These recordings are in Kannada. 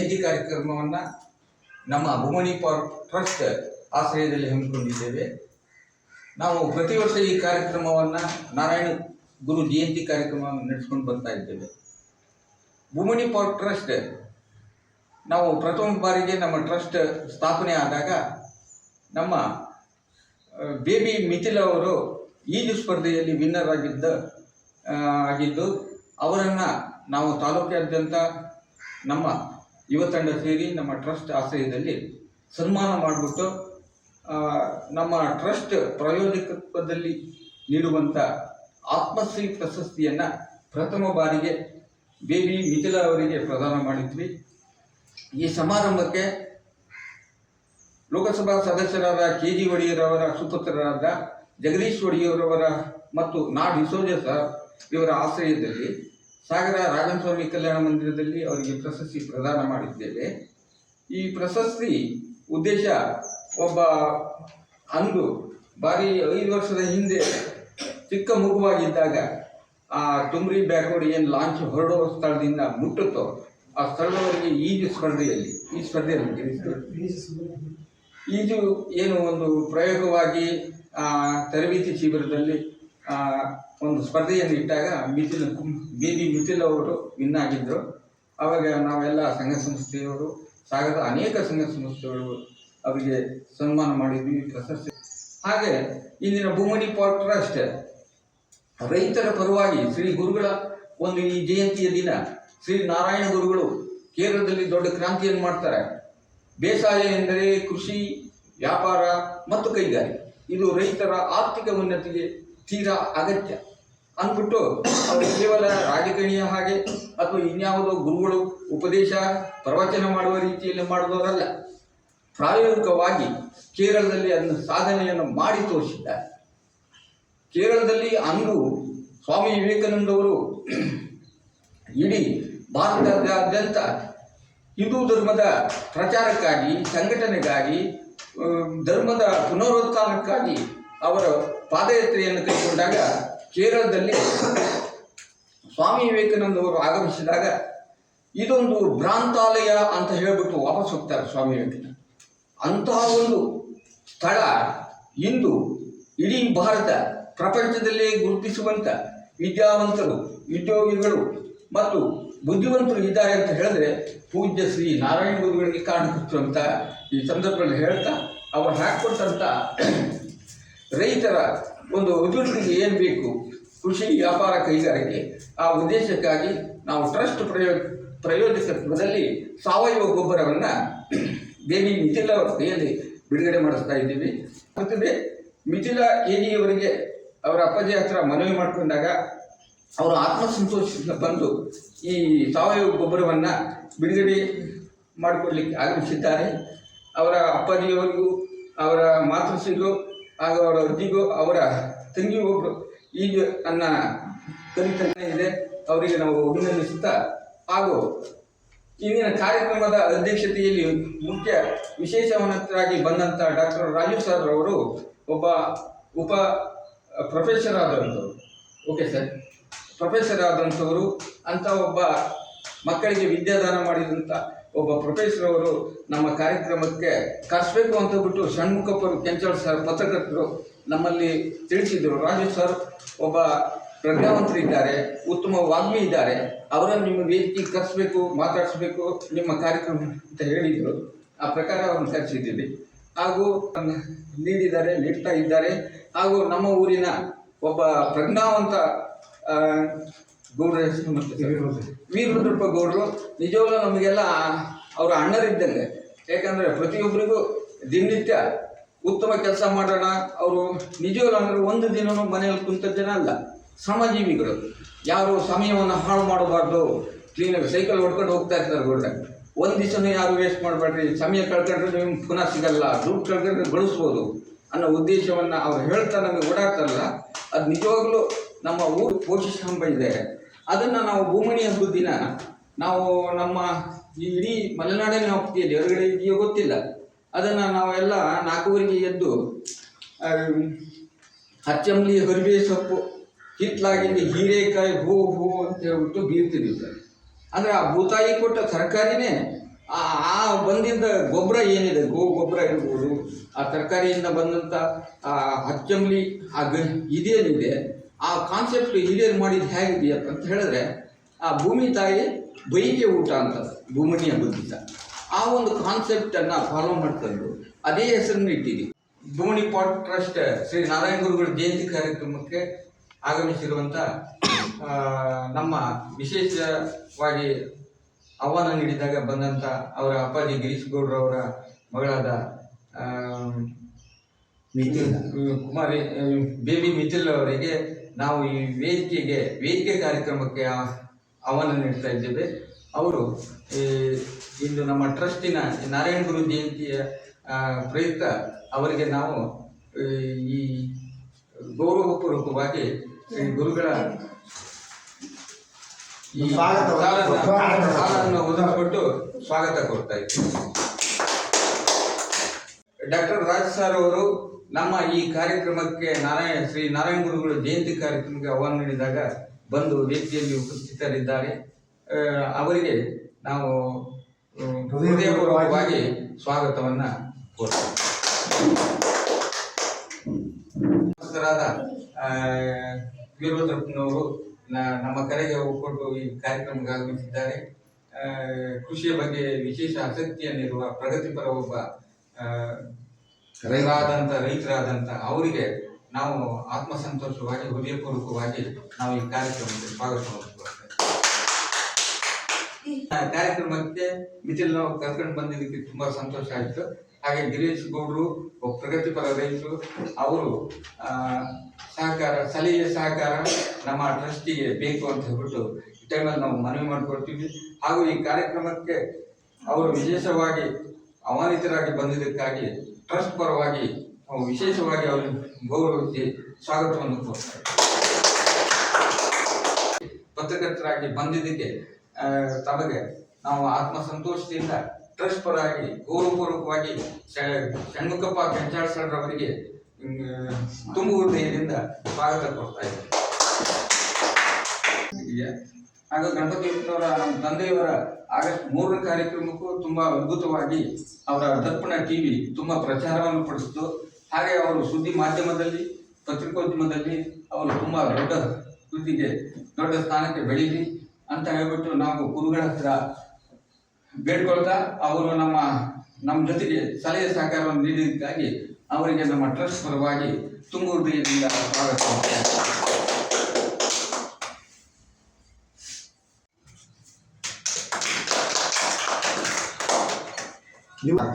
ಜಯಂತಿ ಕಾರ್ಯಕ್ರಮವನ್ನು ನಮ್ಮ ಭೂಮಣಿ ಪಾರ್ಕ್ ಟ್ರಸ್ಟ್ ಆಶ್ರಯದಲ್ಲಿ ಹಮ್ಮಿಕೊಂಡಿದ್ದೇವೆ. ನಾವು ಪ್ರತಿ ವರ್ಷ ಈ ಕಾರ್ಯಕ್ರಮವನ್ನು ನಾರಾಯಣ ಗುರು ಜಯಂತಿ ಕಾರ್ಯಕ್ರಮವನ್ನು ನಡೆಸ್ಕೊಂಡು ಬರ್ತಾ ಇದ್ದೇವೆ. ಭೂಮಣಿ ಪಾರ್ಕ್ ಟ್ರಸ್ಟ್ ನಾವು ಪ್ರಥಮ ಬಾರಿಗೆ ನಮ್ಮ ಟ್ರಸ್ಟ್ ಸ್ಥಾಪನೆ ಆದಾಗ ನಮ್ಮ ಬೇಬಿ ಮಿಥಿಲ ಅವರು ಈಜು ಸ್ಪರ್ಧೆಯಲ್ಲಿ ವಿನ್ನರ್ ಆಗಿದ್ದು ಅವರನ್ನು ನಾವು ತಾಲೂಕಾದ್ಯಂತ ನಮ್ಮ ಯುವ ತಂಡ ಸೇರಿ ನಮ್ಮ ಟ್ರಸ್ಟ್ ಆಶ್ರಯದಲ್ಲಿ ಸನ್ಮಾನ ಮಾಡಿಬಿಟ್ಟು ನಮ್ಮ ಟ್ರಸ್ಟ್ ಪ್ರಾಯೋಜಕತ್ವದಲ್ಲಿ ನೀಡುವಂಥ ಆತ್ಮಶ್ರೀ ಪ್ರಶಸ್ತಿಯನ್ನು ಪ್ರಥಮ ಬಾರಿಗೆ ಬೇಬಿ ಮಿಥಿಲ ಅವರಿಗೆ ಪ್ರದಾನ ಮಾಡಿದ್ವಿ. ಈ ಸಮಾರಂಭಕ್ಕೆ ಲೋಕಸಭಾ ಸದಸ್ಯರಾದ KG ಒಡೆಯರವರ ಸುಪುತ್ರರಾದ ಜಗದೀಶ್ ಒಡೆಯರವರ ಮತ್ತು ನಾಡ್ ಡಿಸೋಜ ಸರ್ ಇವರ ಆಶ್ರಯದಲ್ಲಿ ಸಾಗರ ರಾಘವೇಂದ್ರ ಕಲ್ಯಾಣ ಮಂದಿರದಲ್ಲಿ ಅವರಿಗೆ ಪ್ರಶಸ್ತಿ ಪ್ರದಾನ ಮಾಡಿದ್ದೇವೆ. ಈ ಪ್ರಶಸ್ತಿ ಉದ್ದೇಶ ಒಬ್ಬ ಅಂದು ಬಾರಿ 5 ವರ್ಷದ ಹಿಂದೆ ಚಿಕ್ಕ ಮಗುವಾಗಿದ್ದಾಗ ಆ ತುಮ್ರಿ ಬ್ಯಾಕ್ವರ್ಡ್ ಏನು ಲಾಂಚ್ ಹೊರಡುವ ಸ್ಥಳದಿಂದ ಮುಟ್ಟುತ್ತೋ ಆ ಸ್ಥಳದವರೆಗೆ ಈಜು ಸ್ಪರ್ಧೆಯಲ್ಲಿ ಈಜು ಏನು ಒಂದು ಪ್ರಯೋಗವಾಗಿ ತರಬೇತಿ ಶಿಬಿರದಲ್ಲಿ ಒಂದು ಸ್ಪರ್ಧೆಯನ್ನು ಇಟ್ಟಾಗ ಬೇಬಿ ಮಿಥಿಲ ಅವರು ವಿನ್ ಆಗಿದ್ದರು. ಆವಾಗ ನಾವೆಲ್ಲ ಸಂಘ ಸಂಸ್ಥೆಯವರು ಸಾಗರದ ಅನೇಕ ಸಂಘ ಸಂಸ್ಥೆಗಳು ಅವರಿಗೆ ಸನ್ಮಾನ ಮಾಡಿದ್ವಿ, ಪ್ರಶಸ್ತಿ. ಹಾಗೆ ಇಂದಿನ ಭೂಮಣಿ ಪಾರ್ಕ್ ಟ್ರಸ್ಟ್ ರೈತರ ಪರವಾಗಿ ಶ್ರೀ ಗುರುಗಳ ಒಂದು ಈ ಜಯಂತಿಯ ದಿನ ಶ್ರೀ ನಾರಾಯಣ ಗುರುಗಳು ಕೇರಳದಲ್ಲಿ ದೊಡ್ಡ ಕ್ರಾಂತಿಯನ್ನು ಮಾಡ್ತಾರೆ. ಬೇಸಾಯ ಎಂದರೆ ಕೃಷಿ, ವ್ಯಾಪಾರ ಮತ್ತು ಕೈಗಾರಿಕೆ, ಇದು ರೈತರ ಆರ್ಥಿಕ ಉನ್ನತಿಗೆ ತೀರಾ ಅಗತ್ಯ ಅಂದ್ಬಿಟ್ಟು ಅವರು ಕೇವಲ ರಾಜಕೀಯ ಹಾಗೆ ಅಥವಾ ಇನ್ಯಾವುದೋ ಗುರುಗಳು ಉಪದೇಶ ಪ್ರವಚನ ಮಾಡುವ ರೀತಿಯಲ್ಲಿ ಮಾಡಿದವರಲ್ಲ, ಪ್ರಾಯೋಗಿಕವಾಗಿ ಕೇರಳದಲ್ಲಿ ಅದನ್ನು ಸಾಧನೆಯನ್ನು ಮಾಡಿ ತೋರಿಸಿದ್ದಾರೆ. ಕೇರಳದಲ್ಲಿ ಅಂದು ಸ್ವಾಮಿ ವಿವೇಕಾನಂದವರು ಇಡೀ ಭಾರತದಾದ್ಯಂತ ಹಿಂದೂ ಧರ್ಮದ ಪ್ರಚಾರಕ್ಕಾಗಿ, ಸಂಘಟನೆಗಾಗಿ, ಧರ್ಮದ ಪುನರುತ್ಥಾನಕ್ಕಾಗಿ ಅವರ ಪಾದಯಾತ್ರೆಯನ್ನು ಕೈಗೊಂಡಾಗ ಕೇರಳದಲ್ಲಿ ಸ್ವಾಮಿ ವಿವೇಕಾನಂದವರು ಆಗಮಿಸಿದಾಗ ಇದೊಂದು ಭ್ರಾಂತಾಲಯ ಅಂತ ಹೇಳಿಬಿಟ್ಟು ವಾಪಸ್ ಹೋಗ್ತಾರೆ ಸ್ವಾಮಿ ವಿವೇಕಾನಂದ. ಅಂತಹ ಒಂದು ಸ್ಥಳ ಇಂದು ಇಡೀ ಭಾರತ ಪ್ರಪಂಚದಲ್ಲೇ ಗುರುತಿಸುವಂಥ ವಿದ್ಯಾವಂತರು, ಉದ್ಯೋಗಿಗಳು ಮತ್ತು ಬುದ್ಧಿವಂತರು ಇದ್ದಾರೆ ಅಂತ ಹೇಳಿದ್ರೆ ಪೂಜ್ಯ ಶ್ರೀ ನಾರಾಯಣ ಗುರುಗಳಿಗೆ ಕಾರಣಕರ್ತರು ಅಂತ ಈ ಸಂದರ್ಭದಲ್ಲಿ ಹೇಳ್ತಾ, ಅವರು ಹಾಕಿಕೊಟ್ಟಂಥ ರೈತರ ಒಂದು ಅಭಿವೃದ್ಧಿಗೆ ಏನು ಬೇಕು, ಕೃಷಿ, ವ್ಯಾಪಾರ, ಕೈಗಾರಿಕೆ, ಆ ಉದ್ದೇಶಕ್ಕಾಗಿ ನಾವು ಟ್ರಸ್ಟ್ ಪ್ರಾಯೋಜಕತ್ವದಲ್ಲಿ ಸಾವಯವ ಗೊಬ್ಬರವನ್ನು ಬೇಬಿ ಮಿಥಿಲ ಅವರ ಕೈಯಲ್ಲಿ ಬಿಡುಗಡೆ ಮಾಡಿಸ್ತಾ ಇದ್ದೀವಿ. ಮತ್ತು ಮಿಥಿಲ KG ಅವರಿಗೆ ಅವರ ಅಪ್ಪಾಜಿ ಹತ್ರ ಮನವಿ ಮಾಡಿಕೊಂಡಾಗ ಅವರು ಆತ್ಮಸಂತೋಷದಿಂದ ಬಂದು ಈ ಸಾವಯವ ಗೊಬ್ಬರವನ್ನು ಬಿಡುಗಡೆ ಮಾಡಿಕೊಡ್ಲಿಕ್ಕೆ ಆಗಮಿಸಿದ್ದಾರೆ. ಅವರ ಅಪ್ಪಾಜಿಯವರಿಗೂ, ಅವರ ಮಾತೃಶ್ರೀಗೂ ಹಾಗೂ ಅವರ ಅಜ್ಜಿಗೂ, ಅವರ ತಂಗಿ ಒಬ್ಬರು ಈಗ ನನ್ನ ಕಲಿತನೇ ಇದೆ, ಅವರಿಗೆ ನಾವು ಅಭಿನಂದಿಸುತ್ತಾ, ಹಾಗೂ ಇಂದಿನ ಕಾರ್ಯಕ್ರಮದ ಅಧ್ಯಕ್ಷತೆಯಲ್ಲಿ ಮುಖ್ಯ ವಿಶೇಷವನ್ನರಾಗಿ ಬಂದಂಥ ಡಾಕ್ಟರ್ ರಾಜು ಸರ್ ಅವರು ಒಬ್ಬ ಪ್ರೊಫೆಸರ್ ಆದಂಥವ್ರು. ಓಕೆ ಸರ್, ಪ್ರೊಫೆಸರ್ ಆದಂಥವರು ಅಂತ ಒಬ್ಬ ಮಕ್ಕಳಿಗೆ ವಿದ್ಯಾದಾನ ಮಾಡಿದಂಥ ಒಬ್ಬ ಪ್ರೊಫೆಸರ್ ಅವರು ನಮ್ಮ ಕಾರ್ಯಕ್ರಮಕ್ಕೆ ಕರೆಸಬೇಕು ಅಂತ ಬಿಟ್ಟು ಷಣ್ಮುಖಪ್ಪರು ಕೆಂಚೋಳ ಸರ್ ಪತ್ರಕರ್ತರು ನಮ್ಮಲ್ಲಿ ತಿಳಿಸಿದರು. ರಾಜು ಸರ್ ಒಬ್ಬ ಪ್ರಜ್ಞಾವಂತರಿದ್ದಾರೆ, ಉತ್ತಮ ವಾಗ್ಮಿ ಇದ್ದಾರೆ, ಅವರನ್ನು ನಿಮ್ಮ ವೇದಿಕೆಗೆ ಕರೆಸಬೇಕು, ಮಾತಾಡಿಸ್ಬೇಕು ನಿಮ್ಮ ಕಾರ್ಯಕ್ರಮ ಅಂತ ಹೇಳಿದರು. ಆ ಪ್ರಕಾರ ಅವರನ್ನು ಕರೆಸಿದ್ದೀವಿ. ಹಾಗೂ ನೀಡ್ತಾ ಇದ್ದಾರೆ. ಹಾಗೂ ನಮ್ಮ ಊರಿನ ಒಬ್ಬ ಪ್ರಜ್ಞಾವಂತ ಗೌಡ್ರ ಹೆಸರು ವೀರಭದ್ರಪ್ಪ ಗೌಡರು ನಿಜವಾಗ್ಲೂ ನಮಗೆಲ್ಲ ಅವರ ಅಣ್ಣರಿದ್ದಂಗೆ. ಯಾಕಂದರೆ ಪ್ರತಿಯೊಬ್ಬರಿಗೂ ದಿನನಿತ್ಯ ಉತ್ತಮ ಕೆಲಸ ಮಾಡೋಣ. ಅವರು ನಿಜವಾಗ್ಲೂ ಅಂದರೆ ಒಂದು ದಿನವೂ ಮನೆಯಲ್ಲಿ ಕುಂತ ಜನ ಅಲ್ಲ, ಶ್ರಮಜೀವಿಗಳು. ಯಾರು ಸಮಯವನ್ನು ಹಾಳು ಮಾಡಬಾರ್ದು, ಕ್ಲೀನಾಗಿ ಸೈಕಲ್ ಹೊಡ್ಕೊಂಡು ಹೋಗ್ತಾ ಇರ್ತಾರೆ ಗೌಡ್ರ. ಒಂದು ದಿವಸನೂ ಯಾರು ವೇಸ್ಟ್ ಮಾಡಬೇಡ್ರಿ, ಸಮಯ ಕಳ್ಕೊಂಡ್ರೆ ನಿಮ್ಗೆ ಪುನಃ ಸಿಗಲ್ಲ, ದುಡ್ಡು ಕಳ್ಕೊಂಡ್ರೆ ಗಳಿಸ್ಬೋದು ಅನ್ನೋ ಉದ್ದೇಶವನ್ನು ಅವ್ರು ಹೇಳ್ತಾ ನಮಗೆ ಓಡಾಡ್ತಾರಲ್ಲ, ಅದು ನಿಜವಾಗ್ಲೂ ನಮ್ಮ ಊರು ಪೋಷಿಸಂಬ ಇದೆ. ಅದನ್ನು ನಾವು ಭೂಮಣಿ ಹಬ್ಬದ ದಿನ ನಾವು ನಮ್ಮ ಈ ಇಡೀ ಮಲೆನಾಡಿನ ಹಬ್ಬದಲ್ಲಿ ಹೊರಗಡೆ ಇದೆಯೋ ಗೊತ್ತಿಲ್ಲ, ಅದನ್ನು ನಾವೆಲ್ಲ 4:30ಗೆ ಎದ್ದು ಹಚ್ಚಂಬ್ಲಿ, ಹರಿಬೇ ಸೊಪ್ಪು, ಹಿತ್ತಲಾಗಿಂದ ಹೀರೆಕಾಯಿ ಹೂ ಅಂತ ಹೇಳ್ಬಿಟ್ಟು ಬೀರ್ತಿದ್ವಿ ಸರ್. ಅಂದರೆ ಆ ಭೂತಾಯಿ ಕೊಟ್ಟ ತರಕಾರಿನೇ ಆ ಬಂದಿದ್ದ ಗೊಬ್ಬರ ಏನಿದೆ, ಗೋ ಗೊಬ್ಬರ ಇರ್ಬೋದು, ಆ ತರಕಾರಿಯಿಂದ ಬಂದಂಥ ಆ ಅಚ್ಚಂಬ್ಲಿ, ಇದೇನಿದೆ ಆ ಕಾನ್ಸೆಪ್ಟ್ ಹಿರಿಯರು ಮಾಡಿದ್ದು ಹೇಗಿದೆಯಪ್ಪ ಅಂತ ಹೇಳಿದ್ರೆ, ಆ ಭೂಮಿ ತಾಯಿ ಬೈಗೆ ಊಟ ಅಂತ ಭೂಮಿಯ ಬುದ್ಧಿತ ಆ ಒಂದು ಕಾನ್ಸೆಪ್ಟನ್ನು ಫಾಲೋ ಮಾಡ್ಕೊಂಡು ಅದೇ ಹೆಸರನ್ನು ಇಟ್ಟಿದ್ದೀವಿ. ಭೂಮಿ ಪಾಟ್ ಟ್ರಸ್ಟ್ ಶ್ರೀ ನಾರಾಯಣ ಗುರುಗಳ ಜಯಂತಿ ಕಾರ್ಯಕ್ರಮಕ್ಕೆ ಆಗಮಿಸಿರುವಂಥ ನಮ್ಮ ವಿಶೇಷವಾಗಿ ಆಹ್ವಾನ ನೀಡಿದಾಗ ಬಂದಂಥ ಅವರ ಅಪ್ಪಾಜಿ ಗಿರೀಶ್ ಗೌಡ್ರವರ ಮಗಳಾದ ಕುಮಾರಿ ಬೇಬಿ ಮಿಥಿಲ್ ಅವರಿಗೆ ನಾವು ಈ ವೇದಿಕೆ ಕಾರ್ಯಕ್ರಮಕ್ಕೆ ಆಹ್ವಾನ ನೀಡ್ತಾ ಇದ್ದೇವೆ. ಅವರು ಇಂದು ನಮ್ಮ ಟ್ರಸ್ಟಿನ ನಾರಾಯಣ ಗುರು ಜಯಂತಿಯ ಪ್ರಯುಕ್ತ ಅವರಿಗೆ ನಾವು ಈ ಗೌರವಪೂರ್ವಕವಾಗಿ ಗುರುಗಳ ಈ ಸಾಲನ್ನು ಒದಗಿಸಿಕೊಟ್ಟು ಸ್ವಾಗತ ಕೊಡ್ತಾ ಇದ್ದೀವಿ. ಡಾಕ್ಟರ್ ರಾಜ್ ಸರ್ ಅವರು ನಮ್ಮ ಈ ಕಾರ್ಯಕ್ರಮಕ್ಕೆ ಶ್ರೀ ನಾರಾಯಣ ಗುರುಗಳ ಜಯಂತಿ ಕಾರ್ಯಕ್ರಮಕ್ಕೆ ಆಹ್ವಾನ ನೀಡಿದಾಗ ಬಂದು ವೇದಿಕೆಯಲ್ಲಿ ಉಪಸ್ಥಿತರಿದ್ದಾರೆ. ಅವರಿಗೆ ನಾವು ಹೃದಯಪೂರ್ವಕವಾಗಿ ಸ್ವಾಗತವನ್ನು ಕೋರ್ತೇವೆ. ವೀರಭದ್ರಪ್ಪನವರು ನಮ್ಮ ಕರೆಗೆ ಒಪ್ಪಿಕೊಂಡು ಈ ಕಾರ್ಯಕ್ರಮಕ್ಕೆ ಆಗಮಿಸಿದ್ದಾರೆ. ಕೃಷಿಯ ಬಗ್ಗೆ ವಿಶೇಷ ಆಸಕ್ತಿಯನ್ನಿರುವ ಪ್ರಗತಿಪರ ಒಬ್ಬ ರೈತರಾದಂಥ ಅವರಿಗೆ ನಾವು ಆತ್ಮಸಂತೋಷವಾಗಿ ಹೃದಯಪೂರ್ವಕವಾಗಿ ನಾವು ಈ ಕಾರ್ಯಕ್ರಮಕ್ಕೆ ಸ್ವಾಗತವನ್ನು ಕೊಡ್ತೇವೆ. ಕಾರ್ಯಕ್ರಮಕ್ಕೆ ಮಿಥಿಲ್ ನಾವು ಕರ್ಕೊಂಡು ಬಂದಿದ್ದಕ್ಕೆ ತುಂಬಾ ಸಂತೋಷ ಆಯಿತು. ಹಾಗೆ ಗಿರೀಶ್ ಗೌಡ್ರು ಪ್ರಗತಿಪರ ರೈತರು, ಅವರು ಸಲಹೆ ಸಹಕಾರ ನಮ್ಮ ಟ್ರಸ್ಟಿಗೆ ಬೇಕು ಅಂತ ಹೇಳ್ಬಿಟ್ಟು ಈ ಟೈಮಲ್ಲಿ ನಾವು ಮನವಿ ಮಾಡಿಕೊಡ್ತೀವಿ. ಹಾಗೂ ಈ ಕಾರ್ಯಕ್ರಮಕ್ಕೆ ಅವರು ವಿಶೇಷವಾಗಿ ಆಹ್ವಾನಿತರಾಗಿ ಬಂದಿದ್ದಕ್ಕಾಗಿ ಟ್ರಸ್ಟ್ ಪರವಾಗಿ ವಿಶೇಷವಾಗಿ ಅವರು ಗೌರವಿಸಿ ಸ್ವಾಗತವನ್ನು ಕೋರ್ತಾರೆ. ಪತ್ರಕರ್ತರಾಗಿ ಬಂದಿದ್ದಕ್ಕೆ ತಮಗೆ ನಾವು ಆತ್ಮಸಂತೋಷದಿಂದ ಟ್ರಸ್ಟ್ ಪರವಾಗಿ ಗೌರವಪೂರ್ವಕವಾಗಿ ಷಣ್ಮುಖಪ್ಪ ಕೆಂಚಾಳ್ ಸರ್ ಅವರಿಗೆ ತುಂಬ ಹೃದಯದಿಂದ ಸ್ವಾಗತ ಕೊಡ್ತಾ ಇದ್ದೀವಿ. ಹಾಗೂ ಗಣಪತಿ ಅವರ ನಮ್ಮ ತಂದೆಯವರ ಆಗಸ್ಟ್ 3ರ ಕಾರ್ಯಕ್ರಮಕ್ಕೂ ತುಂಬಾ ಅದ್ಭುತವಾಗಿ ಅವರ ದರ್ಪಣ ಟಿವಿ ತುಂಬಾ ಪ್ರಚಾರವನ್ನು ಪಡಿಸಿತು. ಹಾಗೆ ಅವರು ಸುದ್ದಿ ಮಾಧ್ಯಮದಲ್ಲಿ, ಪತ್ರಿಕೋದ್ಯಮದಲ್ಲಿ ಅವರು ತುಂಬಾ ದೊಡ್ಡ ಸ್ಥಾನಕ್ಕೆ ಬೆಳೀಲಿ ಅಂತ ಹೇಳ್ಬಿಟ್ಟು ನಾವು ಗುರುಗಳ ಹತ್ರ ಬೇಡ್ಕೊಳ್ತಾ ಅವರು ನಮ್ಮ ಜೊತೆಗೆ ಸಲಹೆ ಸಹಕಾರವನ್ನು ನೀಡಿದ್ದಕ್ಕಾಗಿ ಅವರಿಗೆ ನಮ್ಮ ಟ್ರಸ್ಟ್ ಪರವಾಗಿ ತುಂಬ ಹೃದಯದಿಂದ ಸ್ವಾಗತ.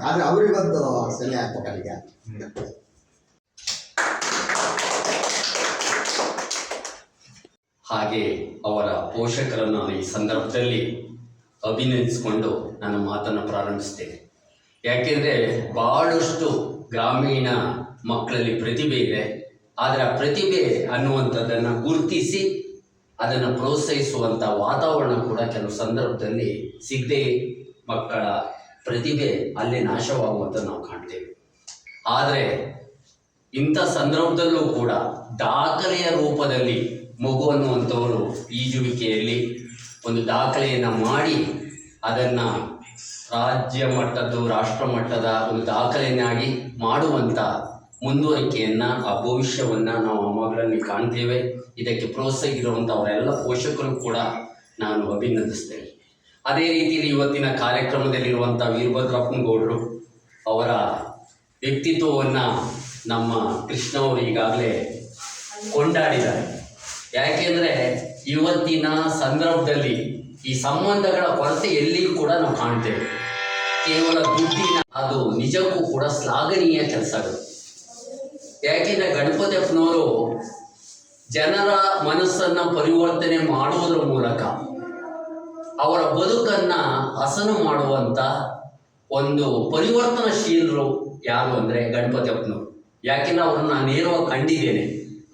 ಆದ್ರೆ ಅವರಿಗೊಂದು ಸಲಹೆ ಹಾಕ್ಬೇಕಲ್ಲಿಗೆ. ಹಾಗೆ ಅವರ ಪೋಷಕರನ್ನು ನಾನು ಈ ಸಂದರ್ಭದಲ್ಲಿ ಅಭಿನಂದಿಸಿಕೊಂಡು ನನ್ನ ಮಾತನ್ನು ಪ್ರಾರಂಭಿಸ್ತೇನೆ. ಯಾಕೆಂದರೆ ಬಹಳಷ್ಟು ಗ್ರಾಮೀಣ ಮಕ್ಕಳಲ್ಲಿ ಪ್ರತಿಭೆ ಇದೆ. ಆದರೆ ಆ ಪ್ರತಿಭೆ ಅನ್ನುವಂಥದ್ದನ್ನು ಗುರುತಿಸಿ ಅದನ್ನು ಪ್ರೋತ್ಸಾಹಿಸುವಂಥ ವಾತಾವರಣ ಕೂಡ ಕೆಲವು ಸಂದರ್ಭದಲ್ಲಿ ಸಿಗದೆ ಮಕ್ಕಳ ಪ್ರತಿಭೆ ಅಲ್ಲೇ ನಾಶವಾಗುವಂಥದ್ದು ನಾವು ಕಾಣ್ತೇವೆ. ಆದರೆ ಇಂಥ ಸಂದರ್ಭದಲ್ಲೂ ಕೂಡ ದಾಖಲೆಯ ರೂಪದಲ್ಲಿ ಮಗು ಅನ್ನುವಂಥವರು ಈಜುವಿಕೆಯಲ್ಲಿ ಒಂದು ದಾಖಲೆಯನ್ನು ಮಾಡಿ ಅದನ್ನು ರಾಜ್ಯ ಮಟ್ಟದ್ದು, ರಾಷ್ಟ್ರ ಮಟ್ಟದ ಒಂದು ದಾಖಲೆಯನ್ನಾಗಿ ಮಾಡುವಂಥ ಮುಂದುವರಿಕೆಯನ್ನು, ಆ ಭವಿಷ್ಯವನ್ನು ನಾವು ಆ ಮಗಳಲ್ಲಿ ಕಾಣ್ತೇವೆ. ಇದಕ್ಕೆ ಪ್ರೋತ್ಸಾಹಿಸಿರುವಂಥ ಅವರೆಲ್ಲ ಪೋಷಕರು ಕೂಡ ನಾನು ಅಭಿನಂದಿಸ್ತೇನೆ. ಅದೇ ರೀತಿಯಲ್ಲಿ ಇವತ್ತಿನ ಕಾರ್ಯಕ್ರಮದಲ್ಲಿರುವಂಥ ವೀರಭದ್ರಪ್ಪನಗೌಡರು ಅವರ ವ್ಯಕ್ತಿತ್ವವನ್ನು ನಮ್ಮ ಕೃಷ್ಣ ಅವರು ಈಗಾಗಲೇ ಕೊಂಡಾಡಿದ್ದಾರೆ. ಯಾಕೆಂದರೆ ಇವತ್ತಿನ ಸಂದರ್ಭದಲ್ಲಿ ಈ ಸಂಬಂಧಗಳ ಕೊರತೆ ಎಲ್ಲಿಯೂ ಕೂಡ ನಾವು ಕಾಣ್ತೇವೆ. ಕೇವಲ ದುಡ್ಡಿನ ಅದು ನಿಜಕ್ಕೂ ಕೂಡ ಶ್ಲಾಘನೀಯ ಕೆಲಸಗಳು. ಯಾಕೆಂದರೆ ಗಣಪತಿಯಪ್ಪನವರು ಜನರ ಮನಸ್ಸನ್ನು ಪರಿವರ್ತನೆ ಮಾಡುವುದರ ಮೂಲಕ ಅವರ ಬದುಕನ್ನು ಹಸನು ಮಾಡುವಂಥ ಒಂದು ಪರಿವರ್ತನಶೀಲರು ಯಾರು ಅಂದರೆ ಗಣಪತಿಯಪ್ಪನವರು. ಯಾಕೆಂದರೆ ಅವರನ್ನು ನಾನು ನೇರವಾಗಿ ಕಂಡಿದ್ದೇನೆ.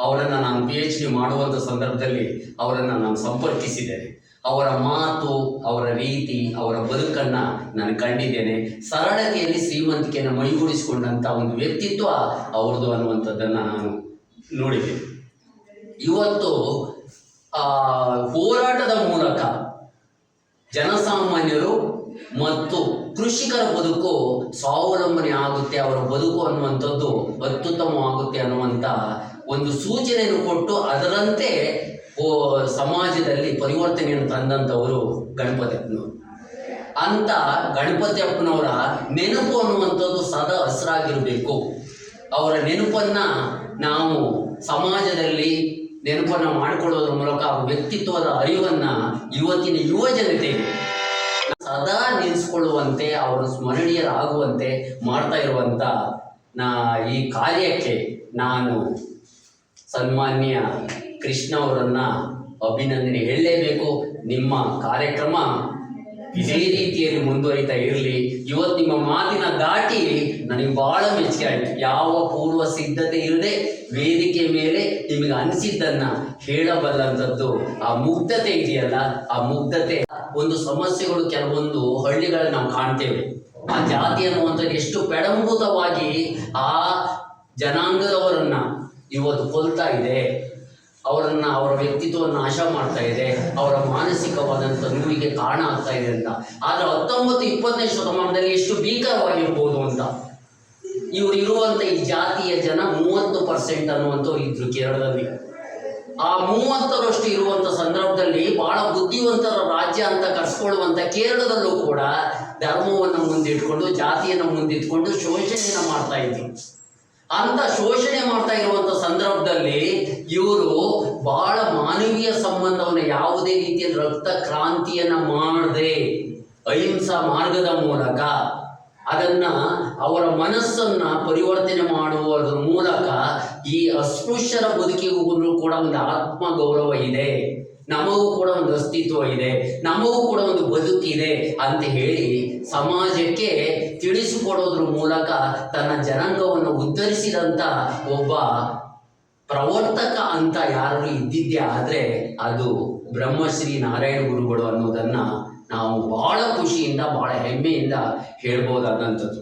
ಅವರನ್ನು ನಾನು PhD ಮಾಡುವಂಥ ಸಂದರ್ಭದಲ್ಲಿ ಅವರನ್ನು ನಾನು ಸಂಪರ್ಕಿಸಿದ್ದೇನೆ. ಅವರ ಮಾತು, ಅವರ ರೀತಿ, ಅವರ ಬದುಕನ್ನು ನಾನು ಕಂಡಿದ್ದೇನೆ. ಸರಳತೆಯಲ್ಲಿ ಶ್ರೀಮಂತಿಕೆಯನ್ನು ಮೈಗೂಡಿಸಿಕೊಂಡಂಥ ಒಂದು ವ್ಯಕ್ತಿತ್ವ ಅವ್ರದ್ದು ಅನ್ನುವಂಥದ್ದನ್ನು ನಾನು ನೋಡಿದ್ದೇನೆ. ಇವತ್ತು ಹೋರಾಟದ ಮೂಲಕ ಜನಸಾಮಾನ್ಯರು ಮತ್ತು ಕೃಷಿಕರ ಬದುಕು ಸ್ವಾವಲಂಬನೆ ಆಗುತ್ತೆ, ಅವರ ಬದುಕು ಅನ್ನುವಂಥದ್ದು ಅತ್ಯುತ್ತಮವಾಗುತ್ತೆ ಅನ್ನುವಂಥ ಒಂದು ಸೂಚನೆಯನ್ನು ಕೊಟ್ಟು ಅದರಂತೆ ಸಮಾಜದಲ್ಲಿ ಪರಿವರ್ತನೆಯನ್ನು ತಂದಂಥವರು ಗಣಪತಿ ಅಪ್ಪನವರು. ಅಂತ ಗಣಪತಿ ಅಪ್ಪನವರ ನೆನಪು ಅನ್ನುವಂಥದ್ದು ಸದಾ ಹಸಿರಾಗಿರಬೇಕು. ಅವರ ನೆನಪನ್ನು ನಾವು ಸಮಾಜದಲ್ಲಿ ನೆನಪನ್ನು ಮಾಡಿಕೊಳ್ಳೋದ್ರ ಮೂಲಕ ಅವರ ವ್ಯಕ್ತಿತ್ವದ ಅರಿವನ್ನು ಇವತ್ತಿನ ಯುವ ಜನತೆಗೆ ಸದಾ ನೆನೆಸ್ಕೊಳ್ಳುವಂತೆ, ಅವರು ಸ್ಮರಣೀಯರಾಗುವಂತೆ ಮಾಡ್ತಾ ಇರುವಂಥ ಈ ಕಾರ್ಯಕ್ಕೆ ನಾನು ಸನ್ಮಾನ್ಯ ಕೃಷ್ಣ ಅವರನ್ನು ಅಭಿನಂದನೆ ಹೇಳಲೇಬೇಕು. ನಿಮ್ಮ ಕಾರ್ಯಕ್ರಮ ಇದೇ ರೀತಿಯಲ್ಲಿ ಮುಂದುವರಿತಾ ಇರಲಿ. ಇವತ್ತು ನಿಮ್ಮ ಮಾತಿನ ದಾಟಿ ನನಗೆ ಬಹಳ ಮೆಚ್ಚುಗೆ ಆಯಿತು. ಯಾವ ಪೂರ್ವ ಸಿದ್ಧತೆ ಇಲ್ಲದೆ ವೇದಿಕೆ ಮೇಲೆ ನಿಮಗೆ ಅನಿಸಿದ್ದನ್ನು ಹೇಳಬಲ್ಲಂಥದ್ದು ಆ ಮುಗ್ಧತೆ ಇದೆಯಲ್ಲ, ಆ ಮುಗ್ಧತೆ. ಒಂದು ಸಮಸ್ಯೆಗಳು ಕೆಲವೊಂದು ಹಳ್ಳಿಗಳಲ್ಲಿ ನಾವು ಕಾಣ್ತೇವೆ. ಆ ಜಾತಿ ಅನ್ನುವಂಥದ್ದು ಎಷ್ಟು ಪೆಡಂಭೂತವಾಗಿ ಆ ಜನಾಂಗದವರನ್ನು ಇವತ್ತು ಕೊಲ್ತಾ ಇದೆ, ಅವರನ್ನು, ಅವರ ವ್ಯಕ್ತಿತ್ವವನ್ನು ನಾಶ ಮಾಡ್ತಾ ಇದೆ, ಅವರ ಮಾನಸಿಕವಾದಂಥ ನೋವಿಗೆ ಕಾರಣ ಆಗ್ತಾ ಇದೆ ಅಂತ. ಆದರೆ 19-20ನೇ ಶತಮಾನದಲ್ಲಿ ಎಷ್ಟು ಭೀಕರವಾಗಿರ್ಬೋದು ಅಂತ. ಇವರು ಇರುವಂಥ ಈ ಜಾತಿಯ ಜನ 30% ಅನ್ನುವಂಥವ್ರು ಇದ್ರು ಕೇರಳದಲ್ಲಿ. ಆ 30ರಷ್ಟು ಇರುವಂಥ ಸಂದರ್ಭದಲ್ಲಿ ಬಹಳ ಬುದ್ಧಿವಂತರ ರಾಜ್ಯ ಅಂತ ಕರೆಸ್ಕೊಳ್ಳುವಂಥ ಕೇರಳದಲ್ಲೂ ಕೂಡ ಧರ್ಮವನ್ನು ಮುಂದಿಟ್ಕೊಂಡು, ಜಾತಿಯನ್ನು ಮುಂದಿಟ್ಕೊಂಡು ಶೋಷಣೆಯನ್ನು ಮಾಡ್ತಾ ಇದ್ರು. ಅಂತ ಶೋಷಣೆ ಮಾಡ್ತಾ ಇರುವಂಥ ಸಂದರ್ಭದಲ್ಲಿ ಇವರು ಬಹಳ ಮಾನವೀಯ ಸಂಬಂಧವನ್ನು ಯಾವುದೇ ರೀತಿಯ ರಕ್ತ ಕ್ರಾಂತಿಯನ್ನು ಮಾಡದೆ ಅಹಿಂಸಾ ಮಾರ್ಗದ ಮೂಲಕ ಅದನ್ನು ಅವರ ಮನಸ್ಸನ್ನು ಪರಿವರ್ತನೆ ಮಾಡುವುದರ ಮೂಲಕ ಈ ಅಸ್ಪೃಶ್ಯರ ಬದುಕಿಗೂ ಕೂಡ ಒಂದು ಆತ್ಮಗೌರವ ಇದೆ, ನಮಗೂ ಕೂಡ ಒಂದು ಅಸ್ತಿತ್ವ ಇದೆ, ನಮಗೂ ಕೂಡ ಒಂದು ಬದುಕಿದೆ ಅಂತ ಹೇಳಿ ಸಮಾಜಕ್ಕೆ ತಿಳಿಸಿಕೊಡೋದ್ರ ಮೂಲಕ ತನ್ನ ಜನಾಂಗವನ್ನು ಉದ್ಧರಿಸಿದಂಥ ಒಬ್ಬ ಪ್ರವರ್ತಕ ಅಂತ ಯಾರು ಇದ್ದಿದ್ದೇ ಆದರೆ ಅದು ಬ್ರಹ್ಮಶ್ರೀ ನಾರಾಯಣ ಗುರುಗಳು ಅನ್ನೋದನ್ನು ನಾವು ಬಹಳ ಖುಷಿಯಿಂದ, ಬಹಳ ಹೆಮ್ಮೆಯಿಂದ ಹೇಳ್ಬೋದಾದಂಥದ್ದು.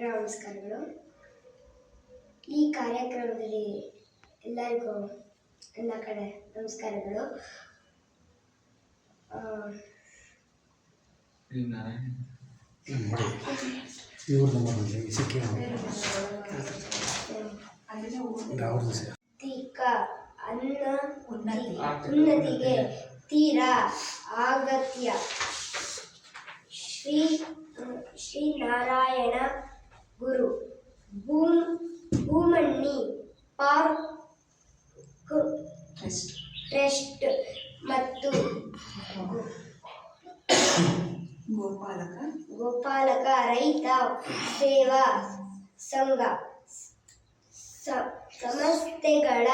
ನಮಸ್ಕಾರಗಳು. ಈ ಕಾರ್ಯಕ್ರಮದಲ್ಲಿ ಎಲ್ಲರಿಗೂ ಎಲ್ಲ ಕಡೆ ನಮಸ್ಕಾರಗಳು. ಉನ್ನತಿಗೆ ತೀರಾ ಅಗತ್ಯ. ಶ್ರೀ ನಾರಾಯಣ ಗುರು ಭೂಮಣ್ಣಿ ಪಾರ್ಕ್ ಟ್ರಸ್ಟ್ ಮತ್ತು ಗೋಪಾಲಕ ರೈತ ಸೇವಾ ಸಂಘ ಸಂಸ್ಥೆಗಳ